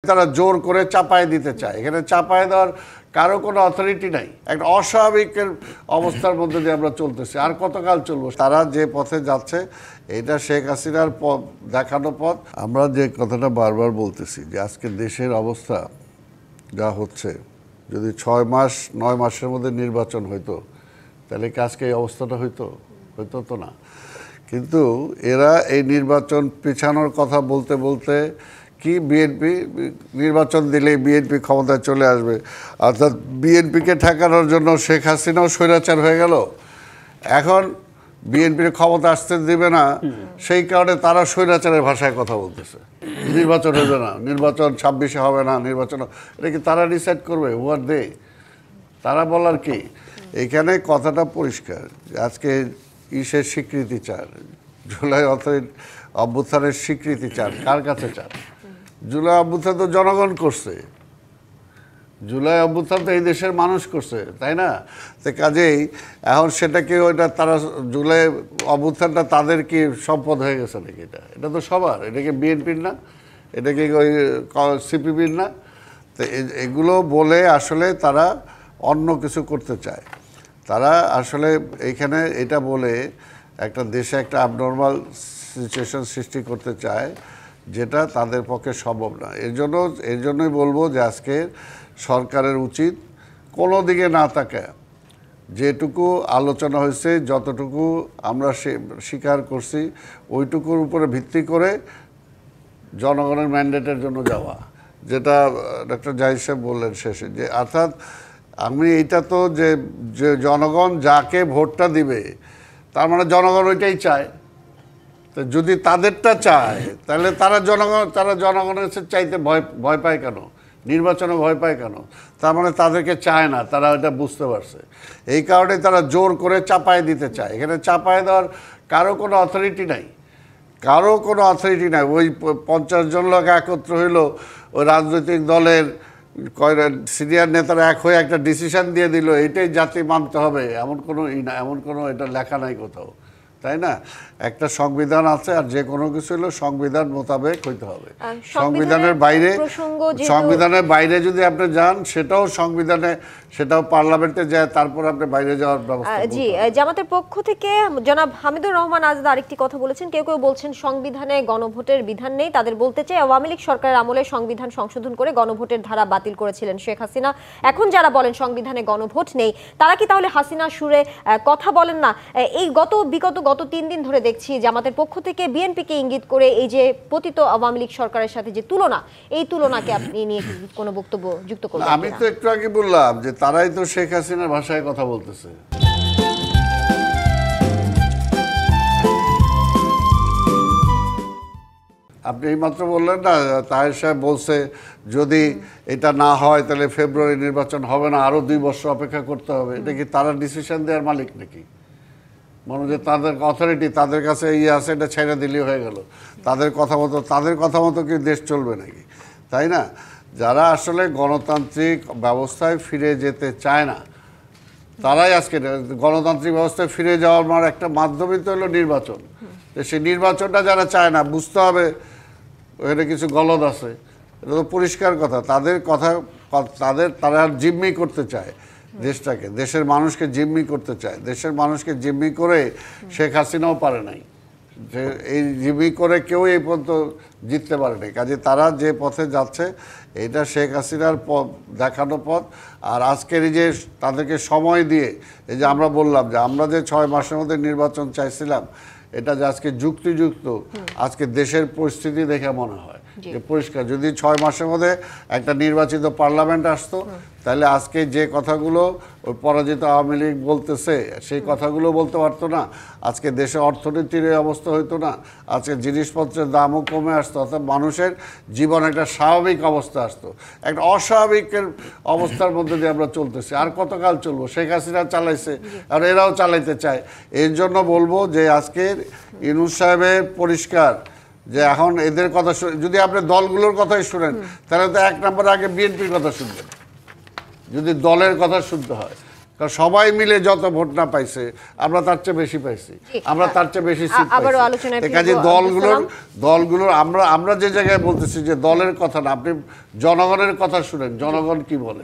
তারা জোর করে চাপায় দিতে চায়। এখানে চাপায় দেওয়ার কারো কোনো অথরিটি নাই, একটা অস্বাভাবিকের অবস্থার মধ্যে দিয়ে আমরা চলতেছি। আর কতকাল চলবো? তারা যে পথে যাচ্ছে এটা শেখ হাসিনার পথ, দেখানো পথ। আমরা যে কথাটা বারবার বলতেছি যে আজকে দেশের অবস্থা যা হচ্ছে, যদি 6 মাস 9 মাসের মধ্যে নির্বাচন হইতো তাহলে কি আজকে এই অবস্থাটা হইতো তো না। কিন্তু এরা এই নির্বাচন পিছানোর কথা বলতে বলতে কি বিএনপি নির্বাচন দিলেই বিএনপি ক্ষমতায় চলে আসবে, অর্থাৎ বিএনপিকে ঠেকানোর জন্য শেখ হাসিনাও স্বৈরাচার হয়ে গেল। এখন বিএনপির ক্ষমতা আসতে দিবে না, সেই কারণে তারা স্বৈরাচারের ভাষায় কথা বলতেছে। নির্বাচন হবে না, নির্বাচন 26-এ হবে না, নির্বাচন এটা কি তারা ডিসাইড করবে? ওয়ার দে তারা বলার কি? এখানে কথাটা পরিষ্কার। আজকে ইসের স্বীকৃতি চান, জুলাই অভ্যুত্থানের স্বীকৃতি চান, কার কাছে চান? জুলাই অভ্যুত্থান তো জনগণ করছে, জুলাই অভ্যুত্থান তো এই দেশের মানুষ করছে, তাই না? তো কাজেই এখন সেটাকে ওইটা তারা জুলাই অভ্যুত্থানটা তাদের কি সম্পদ হয়ে গেছে নাকি? এটা তো সবার, এটা কি বিএনপির না, এটা কি ওই সিপিবির না? তো এগুলো বলে আসলে তারা অন্য কিছু করতে চায়। তারা আসলে এইখানে এটা বলে একটা দেশে একটা অ্যাবনর্মাল সিচুয়েশন সৃষ্টি করতে চায়, যেটা তাদের পক্ষে সম্ভব না। এর জন্যই বলবো যে আজকে সরকারের উচিত কোনো দিকে না তাকায়, যেটুকু আলোচনা হয়েছে, যতটুকু আমরা স্বীকার করছি, ওইটুকুর উপরে ভিত্তি করে জনগণের ম্যান্ডেটের জন্য যাওয়া, যেটা ডক্টর জাহিদ সাহেব বললেন শেষে, যে অর্থাৎ আমি এইটা তো যে জনগণ যাকে ভোটটা দিবে তার মানে জনগণ ওইটাই চায়। তো যদি তাদেরটা চায় তাহলে তারা জনগণের চাইতে ভয় পায় কেন? নির্বাচনে ভয় পায় কেন? তার মানে তাদেরকে চায় না, তারা ওইটা বুঝতে পারছে। এই কারণে তারা জোর করে চাপায় দিতে চায়। এখানে চাপায় দেওয়ার কারো কোনো অথরিটি নাই, ওই 50 জন লোক একত্র হইলো, ওই রাজনৈতিক দলের সিনিয়র নেতারা এক হয়ে একটা ডিসিশন দিয়ে দিল, এটাই জাতি মানতে হবে, এমন কোনো এটা লেখা নাই কোথাও, তাই না? একটা সংবিধান আছে, আর যে কোনো কিছু হলো সংবিধান মোতাবেক হইতে হবে। সংবিধানের বাইরে যদি আপনি যান, সেটাও পার্লামেন্টে যায়, তারপর আপনি বাইরে যাওয়ার ব্যবস্থা। জি, জামাতের পক্ষ থেকে জনাব হামিদুর রহমান আজাদ আরেকটি কথা বলেছেন। কেউ বলছেন সংবিধানে গণভোটের বিধান নেই। তাদের বলতে চাই, আওয়ামী লীগ সরকারের আমলে সংবিধান সংশোধন করে গণভোটের ধারা বাতিল করেছিলেন শেখ হাসিনা। এখন যারা বলেন সংবিধানে গণভোট নেই, তারা কি তাহলে হাসিনা সুরে কথা বলেন না? এই গত 3 দিন ধরে দেখছি জামাতের পক্ষ থেকে বিএনপিকে ইঙ্গিত করে এই যে পতিত আওয়ামী লীগ সরকারের সাথে যে তুলনা, এই তুলনাকে আপনি নিয়ে কোনো বক্তব্য যুক্ত করবেন? আমি তো একটু আগে বললাম যে তারাই তো শেখ হাসিনার ভাষায় কথা বলতেছে। আপনি এইমাত্র বললেন না, তাহের সাহেব বলছে যদি এটা না হয় তাহলে ফেব্রুয়ারি নির্বাচন হবে না, আরো 2 বছর অপেক্ষা করতে হবে। এটা কি তারা ডিসিশন দেওয়ার মালিক নাকি? মনে যে তাদের অথরিটি তাদের কাছে আছে, এটা ছেড়ে দিলেই হয়ে গেল। তাদের কথা মতো কি দেশ চলবে নাকি? তাই না? যারা আসলে গণতান্ত্রিক ব্যবস্থায় ফিরে যেতে চায় না, তারাই আজকে গণতান্ত্রিক ব্যবস্থায় ফিরে যাওয়ার একটা মাধ্যমই তো হলো নির্বাচন। সেই নির্বাচনটা যারা চায় না, বুঝতে হবে ওখানে কিছু গলদ আছে, এটা তো পরিষ্কার কথা। তারা জিম্মি করতে চায় দেশটাকে, দেশের মানুষকে জিম্মি করতে চায়। দেশের মানুষকে জিম্মি করে শেখ হাসিনাও পারে নাই, যে এই জিম্মি করে কেউ এই পর্যন্ত জিততে পারে নাই। কাজে তারা যে পথে যাচ্ছে, এটা শেখ হাসিনার দেখানো পথ। আর আজকের এই যে তাদেরকে সময় দিয়ে, এই যে আমরা বললাম যে আমরা যে 6 মাসের মধ্যে নির্বাচন চাইছিলাম, এটা যে আজকে যুক্তিযুক্ত, আজকে দেশের পরিস্থিতি দেখে মনে হয় যে পরিষ্কার। যদি 6 মাসের মধ্যে একটা নির্বাচিত পার্লামেন্ট আসতো, তাহলে আজকে যে কথাগুলো ওই পরাজিত আওয়ামী লীগ বলতেছে, সেই কথাগুলো বলতে পারতো না। আজকে দেশে অর্থনীতির এই অবস্থা হইতো না, আজকে জিনিসপত্রের দামও কমে আসতো, অর্থাৎ মানুষের জীবন একটা স্বাভাবিক অবস্থা আসতো। একটা অস্বাভাবিকের অবস্থার মধ্যে দিয়ে আমরা চলতেছি। আর কতকাল চলবো? শেখ হাসিনা চালাইছে, আর এরাও চালাইতে চায়। এর জন্য বলবো যে আজকের ইউনূস সাহেবের পরিষ্কার যে এখন এদের কথা, যদি আপনি দলগুলোর কথাই শুনেন, তাহলে তো 1 নম্বরে আগে বিএনপির কথা শুনবেন, যদি দলের কথা শুনতে হয়। কারণ সবাই মিলে যত ভোট না পাইছে আমরা তার চেয়ে বেশি পাইছি, আমরা তার চেয়ে বেশি সিট আবারও পাইছি। আলোচনায় এই কাজে ফিরবো, দলগুলোর আমরা যে জায়গায় বলতেছি যে দলের কথা না, আপনি জনগণের কথা শুনেন, জনগণ কি বলে।